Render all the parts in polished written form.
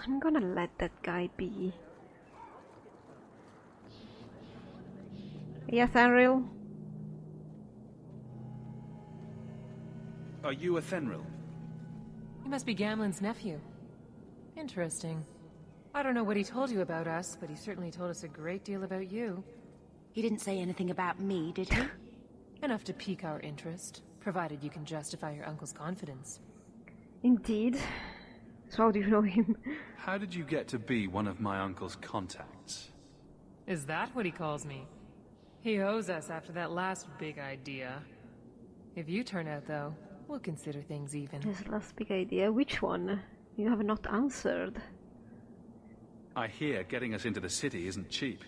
I'm gonna let that guy be. Yes, Enril? Are you a Thenril? He must be Gamlen's nephew. Interesting. I don't know what he told you about us, but he certainly told us a great deal about you. He didn't say anything about me, did he? Enough to pique our interest, provided you can justify your uncle's confidence. Indeed. So how do you know him? How did you get to be one of my uncle's contacts? Is that what he calls me? He owes us after that last big idea. If you turn out, though, we'll consider things even. His last big idea? Which one? You have not answered. I hear getting us into the city isn't cheap.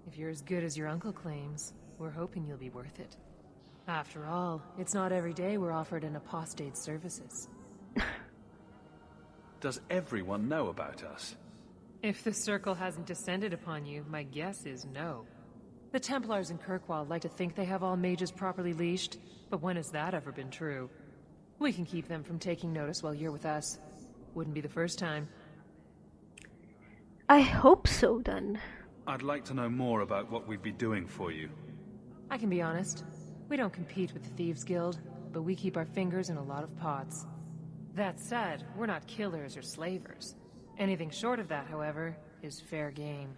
If you're as good as your uncle claims, we're hoping you'll be worth it. After all, it's not every day we're offered an apostate's services. Does everyone know about us? If the Circle hasn't descended upon you, my guess is no. The Templars in Kirkwall like to think they have all mages properly leashed, but when has that ever been true? We can keep them from taking notice while you're with us. Wouldn't be the first time. I hope so, then. I'd like to know more about what we'd be doing for you. I can be honest. We don't compete with the Thieves Guild, but we keep our fingers in a lot of pots. That said, we're not killers or slavers. Anything short of that, however, is fair game.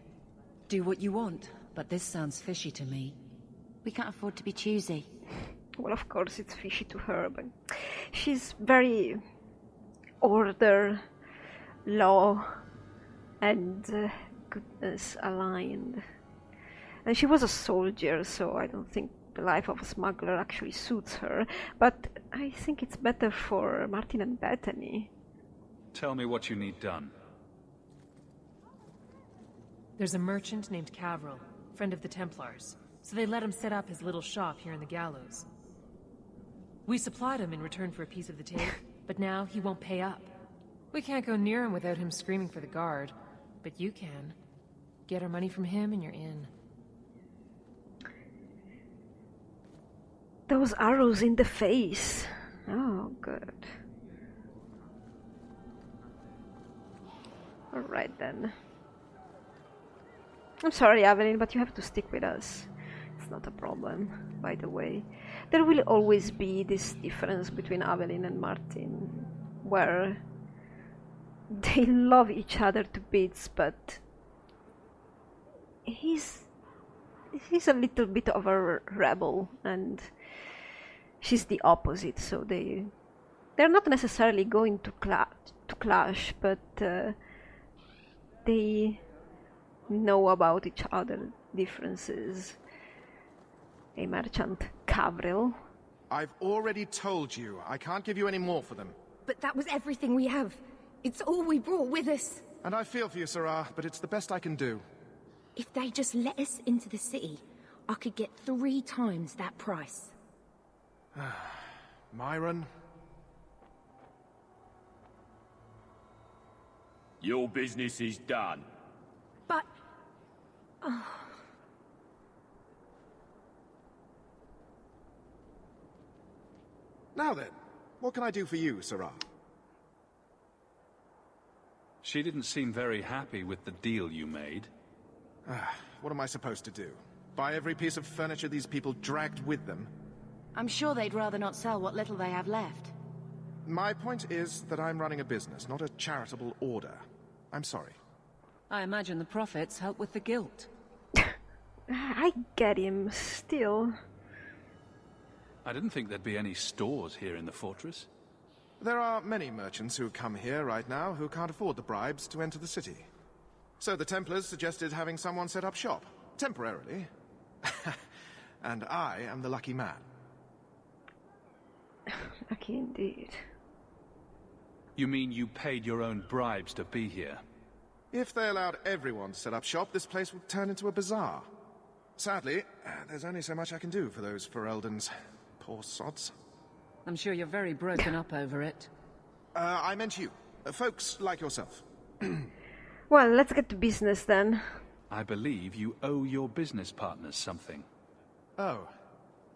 Do what you want, but this sounds fishy to me. We can't afford to be choosy. Well, of course it's fishy to her, but she's very order, law, and goodness aligned. And she was a soldier, so I don't think the life of a smuggler actually suits her. But I think it's better for Martin and Bethany. Tell me what you need done. There's a merchant named Cavril, friend of the Templars, so they let him set up his little shop here in the gallows. We supplied him in return for a piece of the tape, but now he won't pay up. We can't go near him without him screaming for the guard, but you can. Get our money from him and you're in. Those arrows in the face. Oh, good. Alright then. I'm sorry, Aveline, but you have to stick with us. It's not a problem, by the way. There will always be this difference between Aveline and Martin, where they love each other to bits, but he's a little bit of a rebel, and she's the opposite. So they're not necessarily going to clash, but they know about each other's differences. A merchant, Cavril. I've already told you, I can't give you any more for them. But that was everything we have. It's all we brought with us. And I feel for you, Sarah, but it's the best I can do. If they just let us into the city, I could get 3 times that price. Myron? Your business is done. But... Now then, what can I do for you, Sarah? She didn't seem very happy with the deal you made. What am I supposed to do? Buy every piece of furniture these people dragged with them? I'm sure they'd rather not sell what little they have left. My point is that I'm running a business, not a charitable order. I'm sorry. I imagine the profits help with the guilt. I get him, still. I didn't think there'd be any stores here in the fortress. There are many merchants who come here right now who can't afford the bribes to enter the city. So the Templars suggested having someone set up shop, temporarily. And I am the lucky man. Lucky indeed. You mean you paid your own bribes to be here? If they allowed everyone to set up shop, this place would turn into a bazaar. Sadly, there's only so much I can do for those Fereldans. Poor sods. I'm sure you're very broken up over it. I meant you. Folks like yourself. Well, let's get to business then. I believe you owe your business partners something. Oh,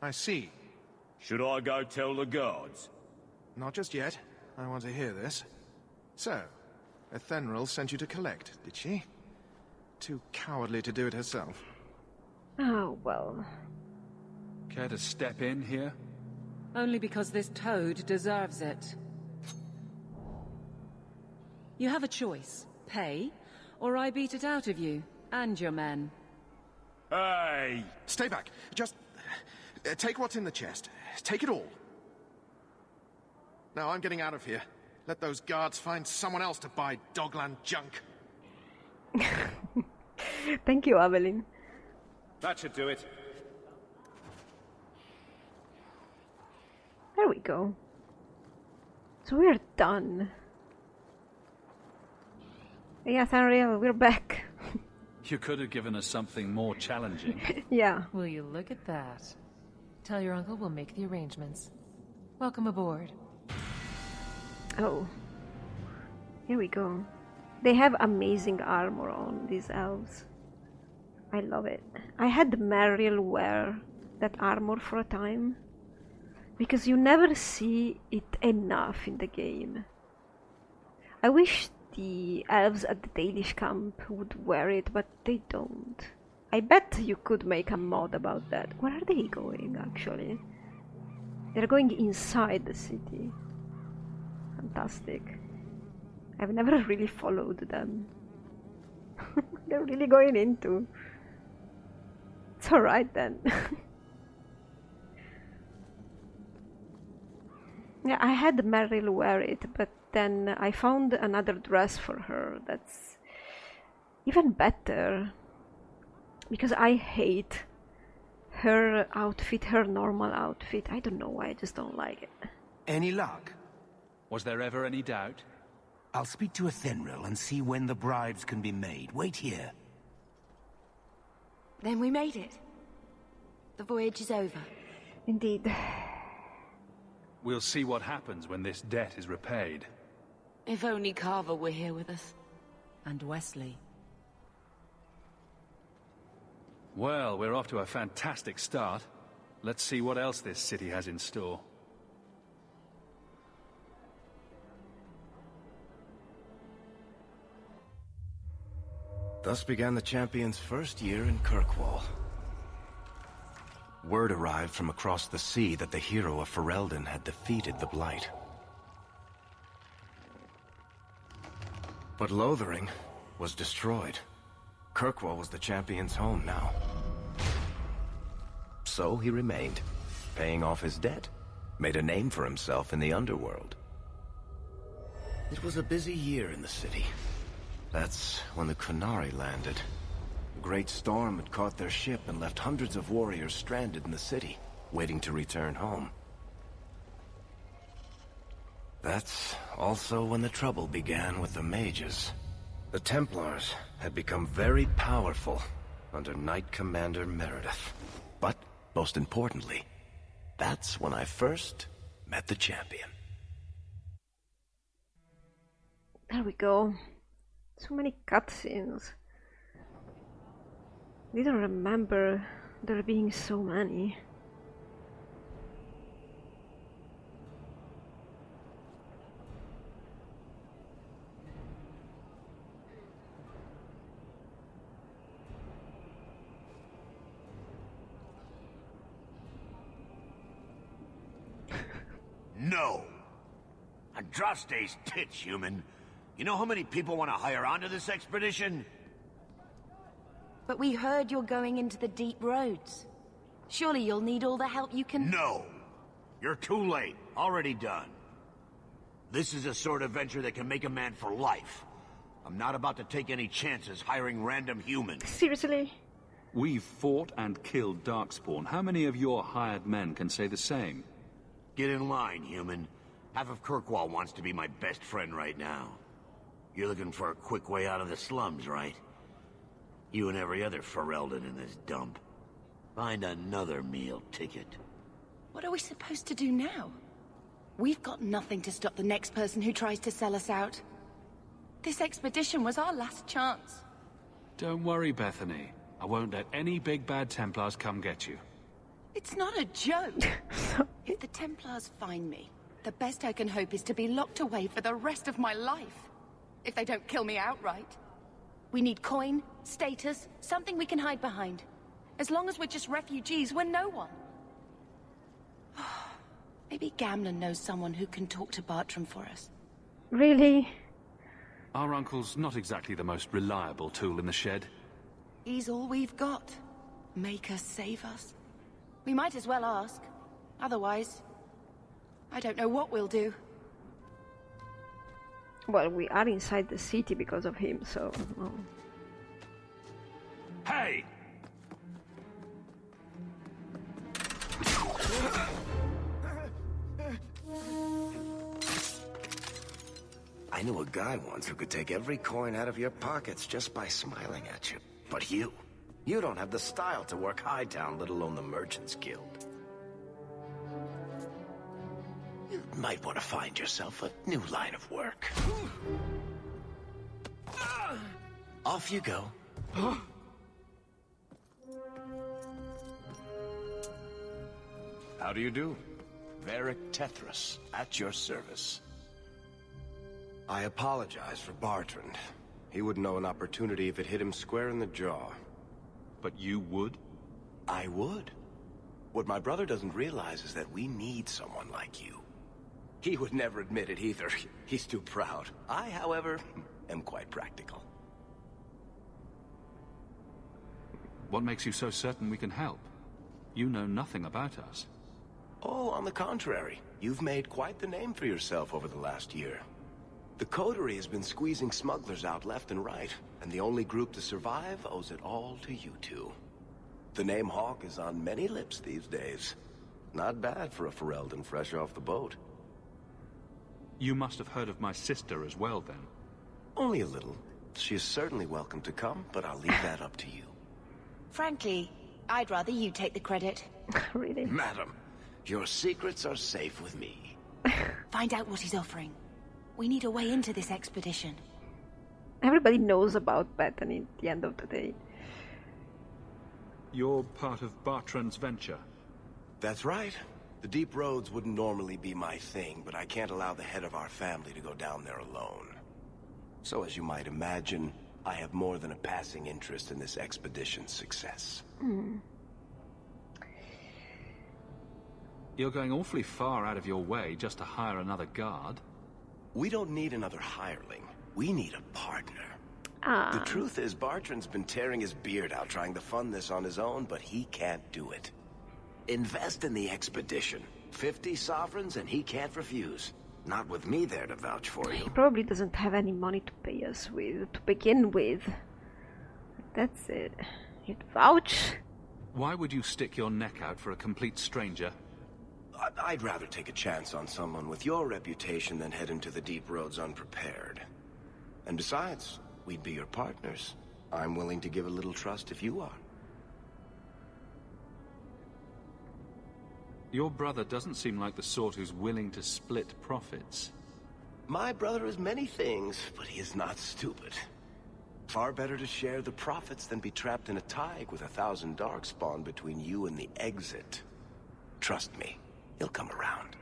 I see. Should I go tell the guards? Not just yet. I want to hear this. So, Ethenril sent you to collect, did she? Too cowardly to do it herself. Oh, well. Care to step in here? Only because this toad deserves it. You have a choice. Pay, or I beat it out of you, and your men. Hey! Stay back. Just... take what's in the chest. Take it all. Now I'm getting out of here. Let those guards find someone else to buy Dogland junk. Thank you, Evelyn. That should do it. There we go. So we're done. Yes, Unreal, we're back. You could have given us something more challenging. Yeah. Will you look at that? Tell your uncle we'll make the arrangements. Welcome aboard. Oh. Here we go. They have amazing armor on, these elves. I love it. I had Mariel wear that armor for a time, because you never see it enough in the game. I wish the elves at the Dalish camp would wear it, but they don't. I bet you could make a mod about that. Where are they going, actually? They're going inside the city. Fantastic. I've never really followed them. They're really going into. It's alright then. Yeah, I had Meryl wear it, but then I found another dress for her that's even better. Because I hate her outfit, her normal outfit. I don't know why, I just don't like it. Any luck? Was there ever any doubt? I'll speak to Ethenril and see when the bribes can be made. Wait here. Then we made it. The voyage is over. Indeed. We'll see what happens when this debt is repaid. If only Carver were here with us. And Wesley. Well, we're off to a fantastic start. Let's see what else this city has in store. Thus began the champion's first year in Kirkwall. Word arrived from across the sea that the hero of Ferelden had defeated the Blight. But Lothering was destroyed. Kirkwall was the champion's home now. So he remained, paying off his debt, made a name for himself in the underworld. It was a busy year in the city. That's when the Kunari landed. A great storm had caught their ship and left hundreds of warriors stranded in the city, waiting to return home. That's also when the trouble began with the mages. The Templars had become very powerful under Knight Commander Meredith. But, most importantly, that's when I first met the champion. There we go. So many cutscenes. Didn't remember there being so many. No! Andraste's tits, human. You know how many people want to hire onto this expedition? But we heard you're going into the deep roads. Surely you'll need all the help you can... No! You're too late. Already done. This is a sort of venture that can make a man for life. I'm not about to take any chances hiring random humans. Seriously? We've fought and killed Darkspawn. How many of your hired men can say the same? Get in line, human. Half of Kirkwall wants to be my best friend right now. You're looking for a quick way out of the slums, right? You and every other Ferelden in this dump. Find another meal ticket. What are we supposed to do now? We've got nothing to stop the next person who tries to sell us out. This expedition was our last chance. Don't worry, Bethany. I won't let any big bad Templars come get you. It's not a joke. If the Templars find me, the best I can hope is to be locked away for the rest of my life. if they don't kill me outright. We need coin, status, something we can hide behind. As long as we're just refugees, we're no one. Maybe Gamlen knows someone who can talk to Bartram for us. Really? Our uncle's not exactly the most reliable tool in the shed. He's all we've got. Make us save us. We might as well ask. Otherwise, I don't know what we'll do. Well, we are inside the city because of him, so... Oh. Hey! I knew a guy once who could take every coin out of your pockets just by smiling at you. But you don't have the style to work Hightown, let alone the Merchants Guild. You might want to find yourself a new line of work. Off you go. How do you do? Varric Tethras, at your service. I apologize for Bartrand. He wouldn't know an opportunity if it hit him square in the jaw. But you would? I would. What my brother doesn't realize is that we need someone like you. He would never admit it either. He's too proud. I, however, am quite practical. What makes you so certain we can help? You know nothing about us. Oh, on the contrary. You've made quite the name for yourself over the last year. The Coterie has been squeezing smugglers out left and right, and the only group to survive owes it all to you two. The name Hawke is on many lips these days. Not bad for a Ferelden fresh off the boat. You must have heard of my sister as well, then. Only a little. She is certainly welcome to come, but I'll leave that up to you. Frankly, I'd rather you take the credit. Really? Madam, your secrets are safe with me. Find out what he's offering. We need a way into this expedition. Everybody knows about Bethany at the end of the day. You're part of Bartrand's venture. That's right. The deep roads wouldn't normally be my thing, but I can't allow the head of our family to go down there alone. So as you might imagine, I have more than a passing interest in this expedition's success. You're going awfully far out of your way just to hire another guard. We don't need another hireling. We need a partner. The truth is, Bartrand's been tearing his beard out trying to fund this on his own, but he can't do it. Invest in the expedition. 50 sovereigns and he can't refuse. Not with me there to vouch for you. He probably doesn't have any money to pay us with, to begin with. That's it. He'd vouch. Why would you stick your neck out for a complete stranger? I'd rather take a chance on someone with your reputation than head into the deep roads unprepared. And besides, we'd be your partners. I'm willing to give a little trust if you are. Your brother doesn't seem like the sort who's willing to split profits. My brother is many things, but he is not stupid. Far better to share the profits than be trapped in a tide with 1,000 Darkspawn between you and the exit. Trust me, he'll come around.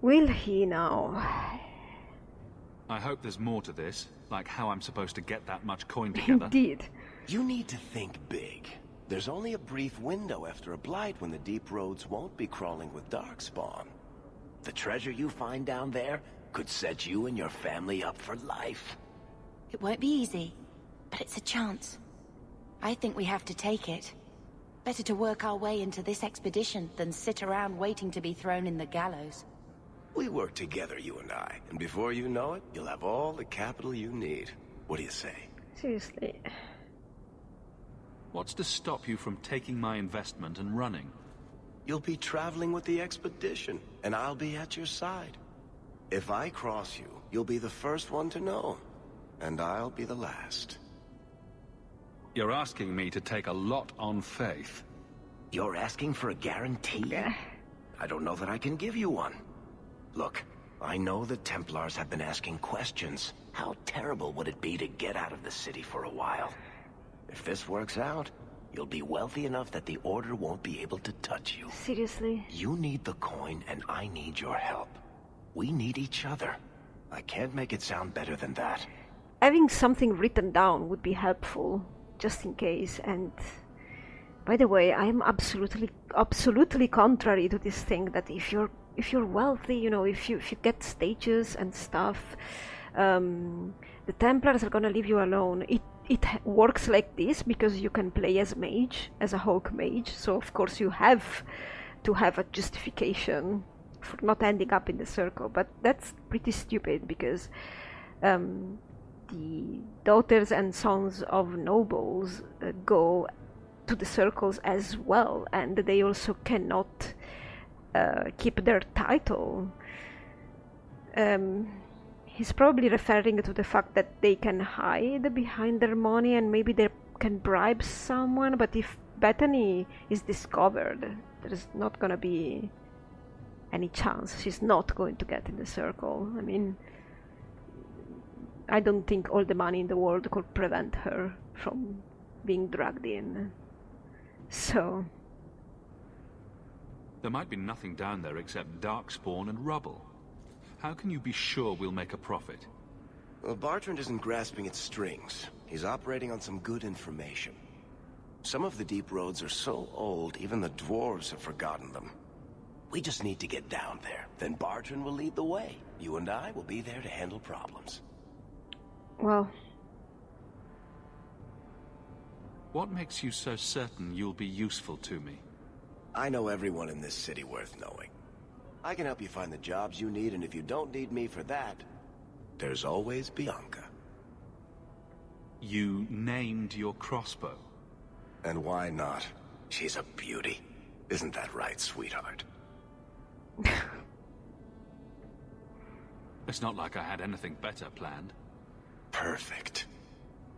Will he now? I hope there's more to this, like how I'm supposed to get that much coin together. Indeed. You need to think big. There's only a brief window after a blight when the deep roads won't be crawling with Darkspawn. The treasure you find down there could set you and your family up for life. It won't be easy, but it's a chance. I think we have to take it. Better to work our way into this expedition than sit around waiting to be thrown in the gallows. We work together, you and I, and before you know it, you'll have all the capital you need. What do you say? Seriously. What's to stop you from taking my investment and running? You'll be traveling with the expedition, and I'll be at your side. If I cross you, you'll be the first one to know, and I'll be the last. You're asking me to take a lot on faith. You're asking for a guarantee? Yeah. I don't know that I can give you one. Look, I know the Templars have been asking questions. How terrible would it be to get out of the city for a while? If this works out, you'll be wealthy enough that the Order won't be able to touch you. Seriously? You need the coin, and I need your help. We need each other. I can't make it sound better than that. Having something written down would be helpful, just in case. And by the way, I am absolutely contrary to this thing that if you're wealthy, you know, if you get stages and stuff, the Templars are gonna leave you alone. It works like this because you can play as mage, as a Hawke mage. So of course you have to have a justification for not ending up in the circle. But that's pretty stupid because the daughters and sons of nobles go to the circles as well, and they also cannot keep their title. He's probably referring to the fact that they can hide behind their money and maybe they can bribe someone, but if Bethany is discovered, there's not gonna be any chance. She's not going to get in the circle. I mean, I don't think all the money in the world could prevent her from being dragged in. So... There might be nothing down there except Darkspawn and rubble. How can you be sure we'll make a profit? Well, Bartrand isn't grasping at strings. He's operating on some good information. Some of the deep roads are so old, even the dwarves have forgotten them. We just need to get down there. Then Bartrand will lead the way. You and I will be there to handle problems. Well... What makes you so certain you'll be useful to me? I know everyone in this city worth knowing. I can help you find the jobs you need, and if you don't need me for that, there's always Bianca. You named your crossbow. And why not? She's a beauty. Isn't that right, sweetheart? It's not like I had anything better planned. Perfect.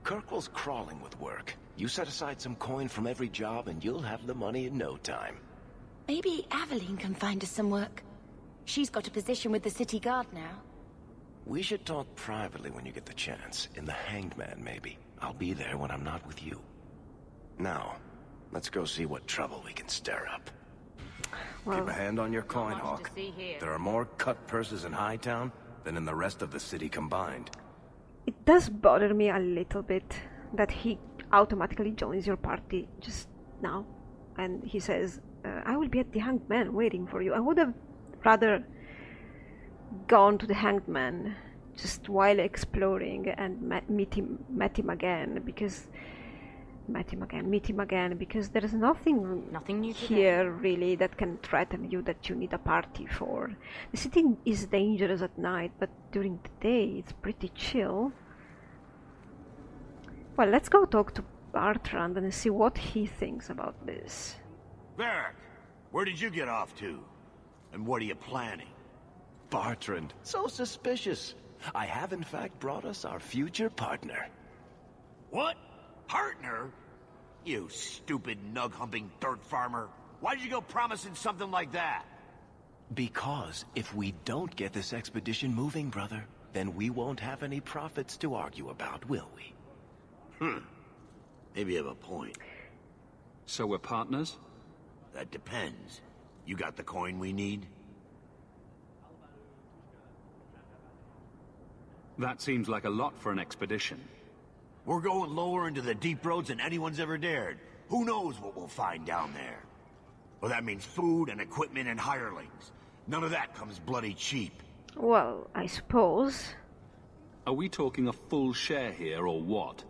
Kirkwall's crawling with work. You set aside some coin from every job and you'll have the money in no time. Maybe Aveline can find us some work. She's got a position with the city guard now. We should talk privately when you get the chance. In the Hanged Man, maybe. I'll be there when I'm not with you. Now, let's go see what trouble we can stir up. Well, Keep a hand on your coin, Hawke. There are more cut purses in Hightown than in the rest of the city combined. it does bother me a little bit that he automatically joins your party just now. And he says, I will be at the Hanged Man waiting for you. I would have rather gone to the Hanged Man just while exploring and meet him again because there's nothing new here really that can threaten you that you need a party for. The city is dangerous at night, but during the day it's pretty chill. Well, let's go talk to Bartrand and see what he thinks about this. Varric, where did you get off to? And what are you planning? Bartrand, so suspicious. I have in fact brought us our future partner. What? Partner? You stupid nug-humping dirt farmer. Why did you go promising something like that? Because if we don't get this expedition moving, brother, then we won't have any profits to argue about, will we? Maybe you have a point. So we're partners? That depends. You got the coin we need? That seems like a lot for an expedition. We're going lower into the deep roads than anyone's ever dared. Who knows what we'll find down there? Well, that means food and equipment and hirelings. None of that comes bloody cheap. Well, I suppose. Are we talking a full share here, or what?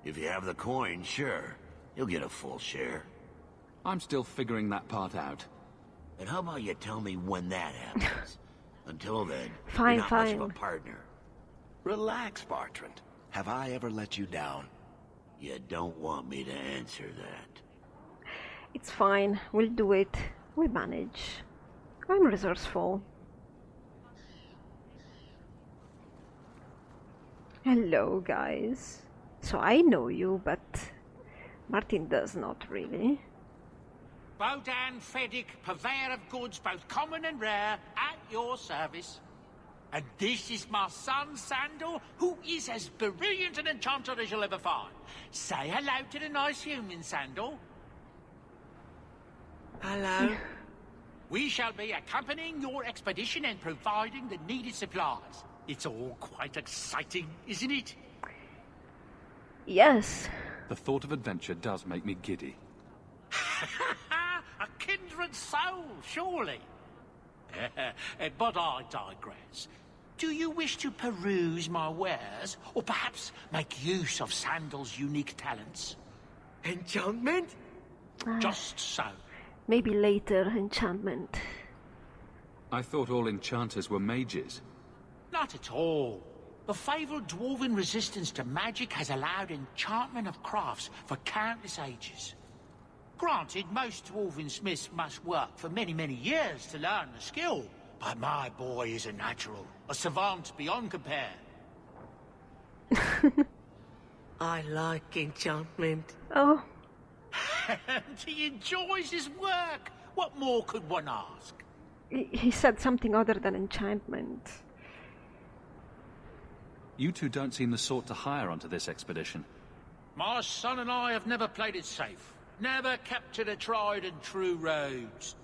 If you have the coin, sure. You'll get a full share. I'm still figuring that part out. And how about you tell me when that happens? Until then, Fine, you're not much of fine. a partner. Relax, Bartrand. Have I ever let you down? You don't want me to answer that. It's fine, we'll do it. We manage. I'm resourceful. Hello, guys. So I know you, but Martin does not really. Bodan Feddick, purveyor of goods both common and rare, at your service. And this is my son, Sandor, who is as brilliant an enchanter as you'll ever find. Say hello to the nice human, Sandor. Hello. We shall be accompanying your expedition and providing the needed supplies. It's all quite exciting, isn't it? Yes. The thought of adventure does make me giddy. A kindred soul, surely. But I digress. Do you wish to peruse my wares, or perhaps make use of Sandal's unique talents? Enchantment? Just so. Maybe later, enchantment. I thought all enchanters were mages. Not at all. The fabled dwarven resistance to magic has allowed enchantment of crafts for countless ages. Granted, most dwarven smiths must work for many, many years to learn the skill, but my boy is a natural, a savant beyond compare. I like enchantment. Oh. And he enjoys his work. What more could one ask? He said something other than enchantment. You two don't seem the sort to hire onto this expedition. My son and I have never played it safe. Never kept to the tried and true roads.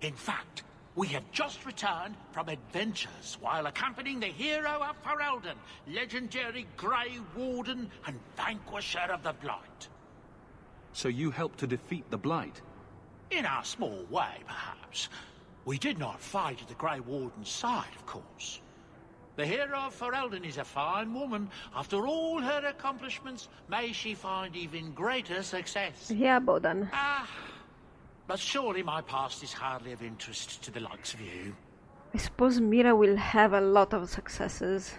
In fact, we have just returned from adventures while accompanying the hero of Ferelden, legendary Grey Warden and vanquisher of the Blight. So you helped to defeat the Blight? In our small way, perhaps. We did not fight at the Grey Warden's side, of course. The hero of Ferelden is a fine woman. After all her accomplishments, may she find even greater success. Yeah, Bodan. But surely my past is hardly of interest to the likes of you. I suppose Mira will have a lot of successes.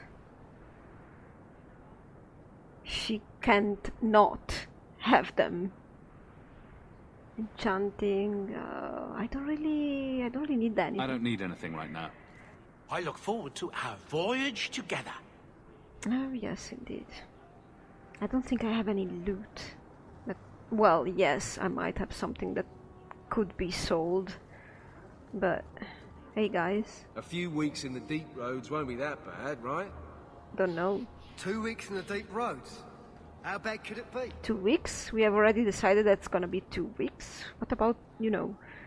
She can't not have them. Enchanting, I don't really need anything. I don't need anything right now. I look forward to our voyage together. Oh, yes, indeed. I don't think I have any loot. But, well, yes, I might have something that could be sold. But, hey guys. A few weeks in the deep roads won't be that bad, right? Don't know. 2 weeks in the deep roads? How bad could it be? 2 weeks? We have already decided that's gonna be 2 weeks. What about,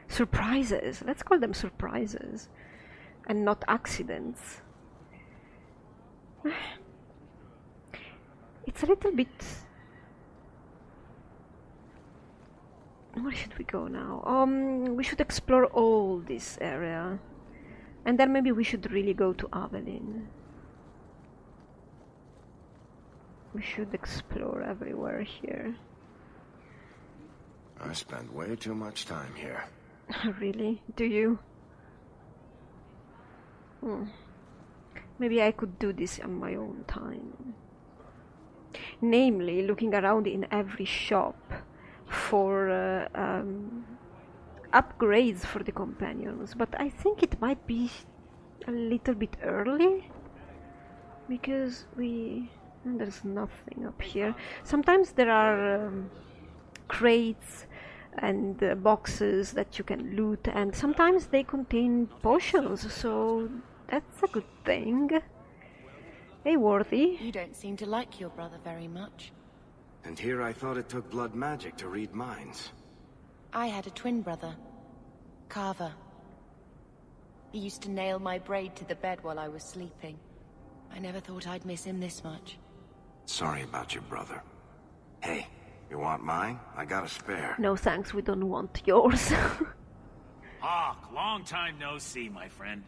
surprises? Let's call them surprises. And not accidents. It's a little bit... Where should we go now? We should explore all this area. And then maybe we should really go to Avelin. We should explore everywhere here. I spend way too much time here. Really? Do you? Maybe I could do this on my own time. Namely, looking around in every shop for upgrades for the companions. But I think it might be a little bit early. Because there's nothing up here. Sometimes there are crates and boxes that you can loot, and sometimes they contain potions, so that's a good thing. Hey, Worthy. You don't seem to like your brother very much. And here I thought it took blood magic to read minds. I had a twin brother, Carver. He used to nail my braid to the bed while I was sleeping. I never thought I'd miss him this much. Sorry about your brother. Hey, you want mine? I got a spare. No thanks, we don't want yours. Hawke, long time no see, my friend.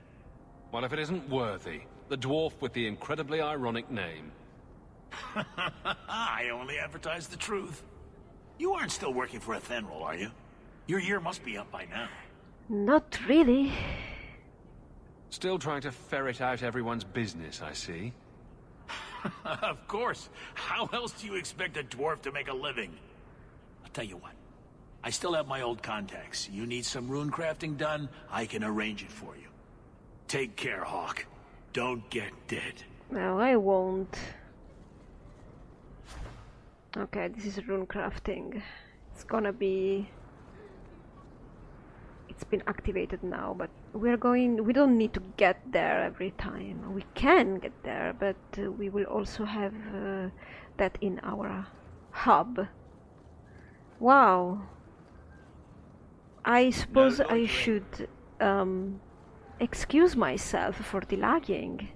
What if it isn't Worthy, the dwarf with the incredibly ironic name? I only advertise the truth. You aren't still working for Athenril, are you? Your year must be up by now. Not really. Still trying to ferret out everyone's business, I see. Of course. How else do you expect a dwarf to make a living? I'll tell you what. I still have my old contacts. You need some rune crafting done, I can arrange it for you. Take care, Hawke. Don't get dead. No, I won't. Okay, this is rune crafting. It's gonna be... It's been activated now, but we don't need to get there every time. We can get there, but we will also have that in our hub. Wow. I suppose I should excuse myself for the lagging.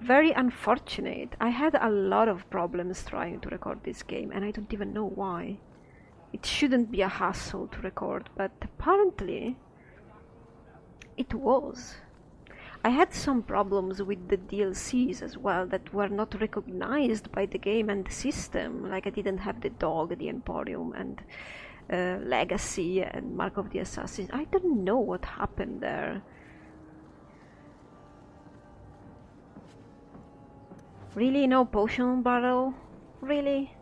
Very unfortunate. I had a lot of problems trying to record this game, and I don't even know why. It shouldn't be a hassle to record, but apparently it was. I had some problems with the DLCs as well that were not recognized by the game and the system. Like I didn't have the dog, the Emporium, and Legacy and Mark of the Assassin. I don't know what happened there. Really? No potion barrel? Really?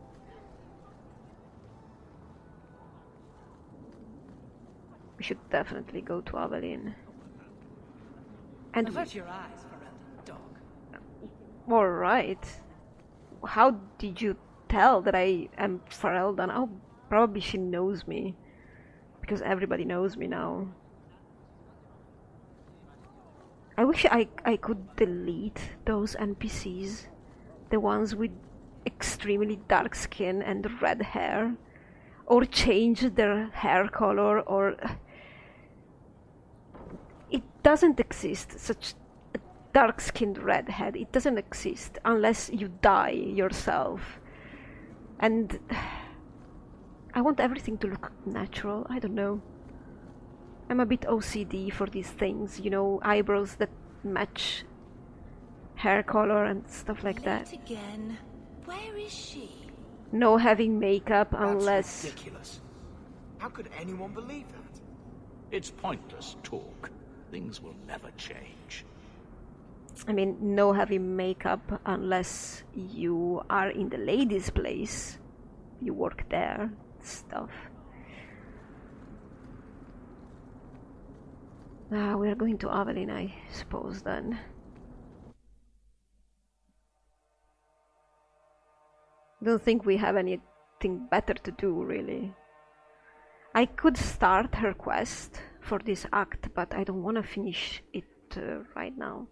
We should definitely go to Avelin. And avert your eyes, Ferelden, dog. Alright. How did you tell that I am Ferelden? Oh, probably she knows me. Because everybody knows me now. I wish I could delete those NPCs. The ones with extremely dark skin and red hair. Or change their hair color, or... It doesn't exist, such a dark-skinned redhead. It doesn't exist unless you die yourself. And I want everything to look natural. I don't know. I'm a bit OCD for these things, you know, eyebrows that match hair color and stuff like that. Again. Where is she? No having makeup unless... That's ridiculous. How could anyone believe that? It's pointless talk. Things will never change. I mean, no having makeup unless you are in the ladies' place. You work there, stuff. We're going to Avelin, I suppose, then. Don't think we have anything better to do, really. I could start her quest for this act, but I don't want to finish it right now.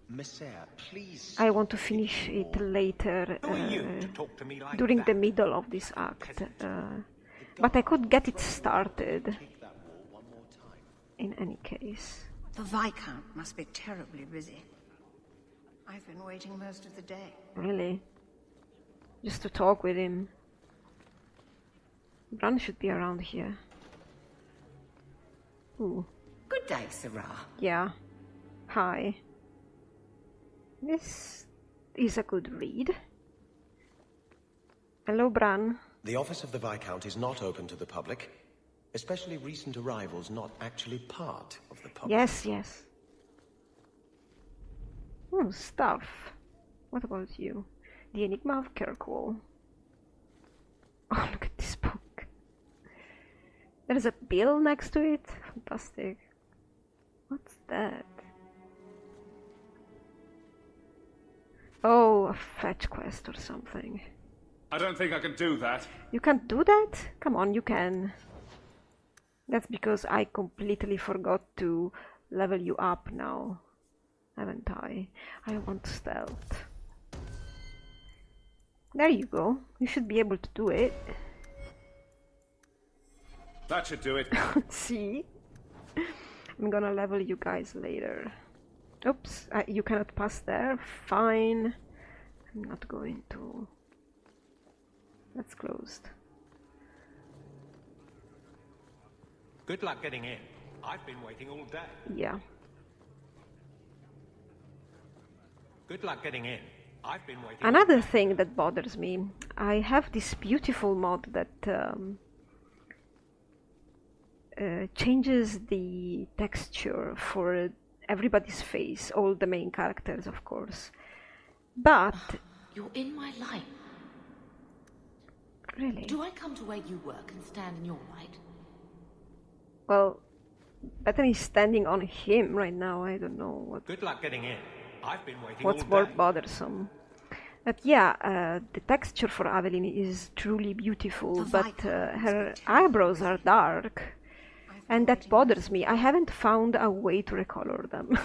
Messiah, please. I want to finish it later, during the middle of this act. But I could get it started, in any case. The Viscount must be terribly busy. I've been waiting most of the day. Really? Just to talk with him. Bran should be around here. Ooh. Good day, Sarah. Yeah. Hi. This is a good read. Hello, Bran. The office of the Viscount is not open to the public, especially recent arrivals not actually part of the public. Yes, yes. Oh, stuff. What about you? The Enigma of Kirkwall. Oh, look at this book. There's a bill next to it. Fantastic. What's that? Oh, a fetch quest or something. I don't think I can do that. You can't do that? Come on, you can. That's because I completely forgot to level you up now. Haven't I? I want stealth. There you go. You should be able to do it. That should do it. See? I'm gonna level you guys later. Oops, you cannot pass there. Fine. I'm not going to. That's closed. Good luck getting in. I've been waiting all day. Yeah. Good luck getting in. I've been waiting. Another thing that bothers me, I have this beautiful mod that changes the texture for everybody's face, all the main characters, of course. But you're in my light. Really? Do I come to where you work and stand in your light? Well, Bethany's standing on him right now. I don't know what. Good luck getting in. I've been waiting what's all more day. bothersome. But yeah, the texture for Avelin is truly beautiful, but her eyebrows are dark, and that bothers me. I haven't found a way to recolor them,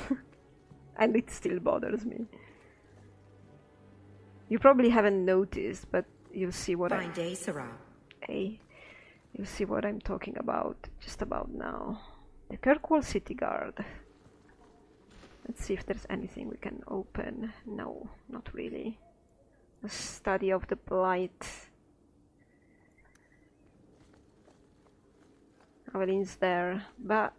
and it still bothers me. You probably haven't noticed, but you'll see what Fine day, Sarah. Hey, you'll see what I'm talking about just about now. The Kirkwall City Guard. Let's see if there's anything we can open. No, not really. A study of the blight. Avelin's there, but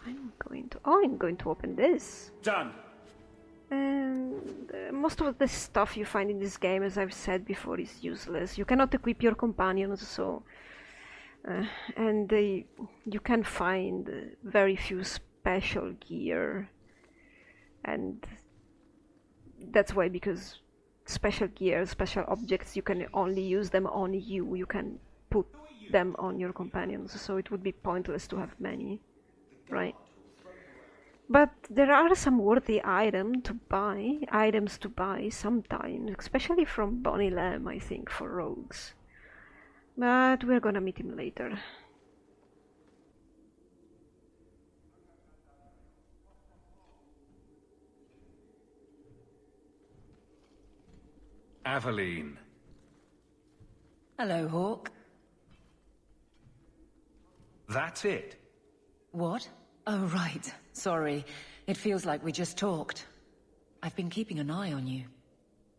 I'm going to open this. Done. And most of the stuff you find in this game, as I've said before, is useless. You cannot equip your companions, so you can find very few special gear, and that's why, because special gear, special objects, you can only use them on you. You can put them on your companions, so it would be pointless to have many, right? But there are some worthy items to buy sometimes, especially from Bonnie Lamb, I think, for rogues. But we're gonna meet him later. Aveline. Hello, Hawke. That's it? What? Oh, right. Sorry. It feels like we just talked. I've been keeping an eye on you.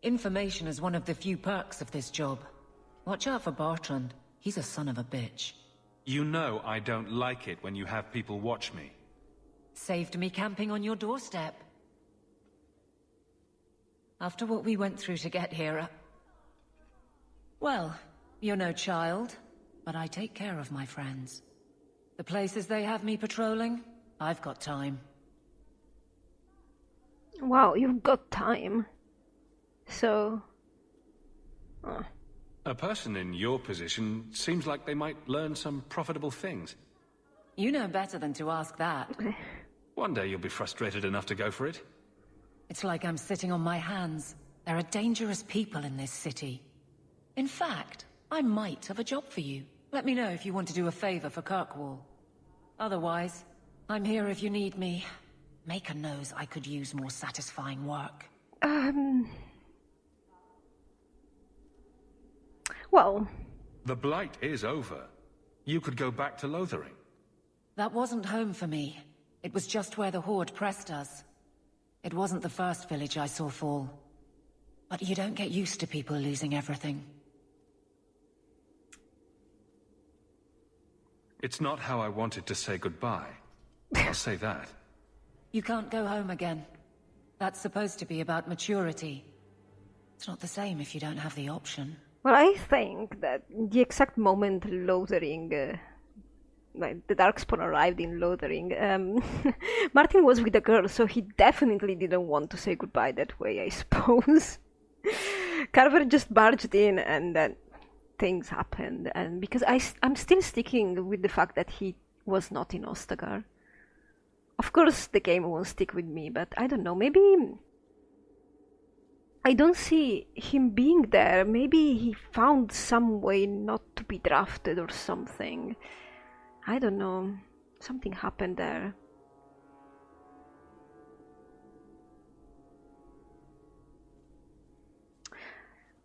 Information is one of the few perks of this job. Watch out for Bartrand. He's a son of a bitch. You know I don't like it when you have people watch me. Saved me camping on your doorstep. After what we went through to get here, well, you're no child, but I take care of my friends. The places they have me patrolling, I've got time. Wow, you've got time. So... A person in your position seems like they might learn some profitable things. You know better than to ask that. One day you'll be frustrated enough to go for it. It's like I'm sitting on my hands. There are dangerous people in this city. In fact, I might have a job for you. Let me know if you want to do a favor for Kirkwall. Otherwise, I'm here if you need me. Maker knows I could use more satisfying work. Well... The Blight is over. You could go back to Lothering. That wasn't home for me. It was just where the Horde pressed us. It wasn't the first village I saw fall. But you don't get used to people losing everything. It's not how I wanted to say goodbye. I'll say that. You can't go home again. That's supposed to be about maturity. It's not the same if you don't have the option. Well, I think that the exact moment Lothering, like the Darkspawn arrived in Lothering, Martin was with a girl, so he definitely didn't want to say goodbye that way, I suppose. Carver just barged in and then things happened, and because I'm still sticking with the fact that he was not in Ostagar. Of course the game won't stick with me, but I don't know, maybe... I don't see him being there. Maybe he found some way not to be drafted or something. I don't know. Something happened there.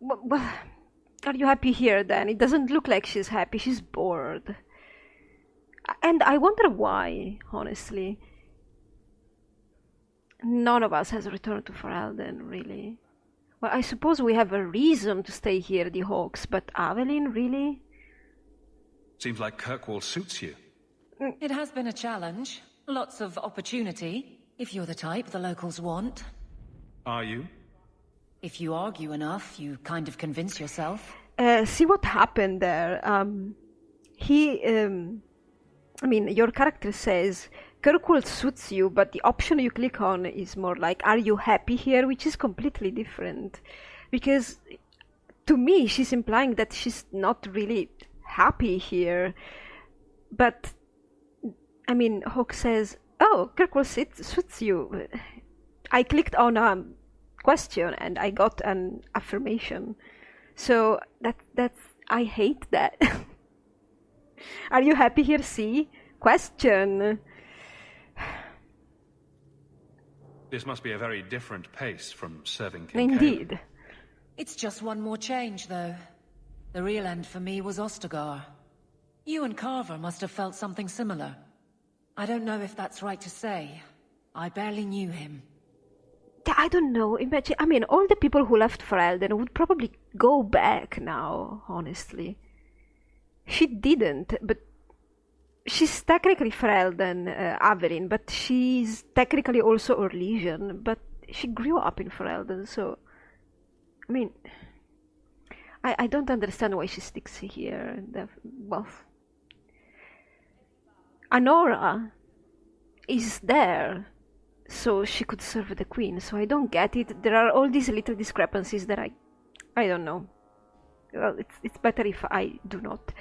Well, are you happy here then? It doesn't look like she's happy. She's bored. And I wonder why, honestly. None of us has returned to Ferelden, really. Well, I suppose we have a reason to stay here, the Hawks, but Aveline, really? Seems like Kirkwall suits you. It has been a challenge. Lots of opportunity, if you're the type the locals want. Are you? If you argue enough, you kind of convince yourself. See what happened there. I mean, your character says, Kirkwall suits you, but the option you click on is more like, are you happy here? Which is completely different. Because, to me, she's implying that she's not really happy here. But, I mean, Hawke says, oh, Kirkwall suits you. I clicked on a question and I got an affirmation. So, that's I hate that. Are you happy here? See? Question. This must be a very different pace from serving King Indeed. Caleb. It's just one more change, though. The real end for me was Ostagar. You and Carver must have felt something similar. I don't know if that's right to say. I barely knew him. yeah, I don't know. Imagine, I mean, all the people who left Ferelden would probably go back now, honestly. She didn't, but she's technically Ferelden, Aveline, but she's technically also Orlesian, but she grew up in Ferelden, so... I mean... I don't understand why she sticks here. Well... Anora is there, so she could serve the queen, so I don't get it. There are all these little discrepancies that I don't know. Well, it's better if I do not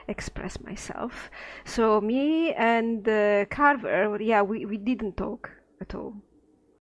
express myself. So me and Carver, yeah, we didn't talk at all.